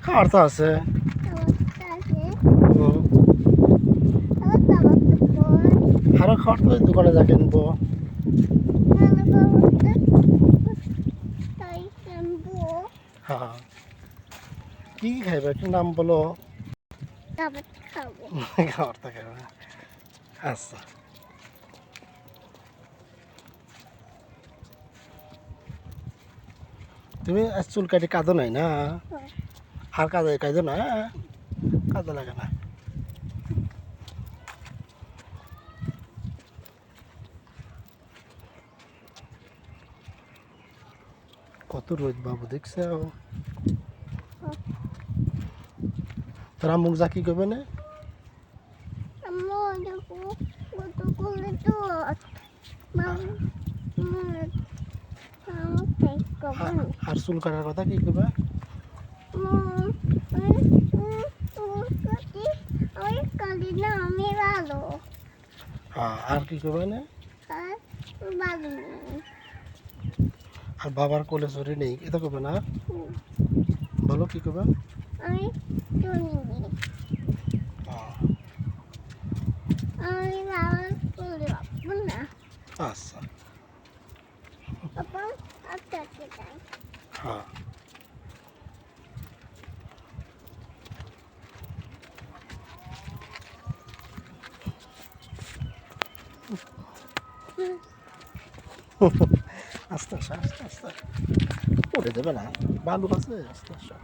খাওয়ার তো আছে। আরো খাওয়ার তো ওই দোকানে যা কিনবো। হ্যাঁ, কি কি খাইবে একটু নাম বলো। খাবার তো খাবে। আচ্ছা, তুমি আজ চুল কাটি কাঁদো নাই না? আর কাঁদো না, কাঁদো লাগে না। কত রোদ বাবু দেখছে। তোরা মুখ যা কি করবে না? আর চুল কাটার কথা কি করবে? হ্যাঁ, আর কি করবে না? আর বাবার কোলে চড়ি নেই এটা করবে না? বলো কি করবে? আচ্ছা, হ্যাঁ। আস্তে আস্তে আস্তে আস্তে পড়ে যাবে না, বালু আছে, আস্তে আস্তে।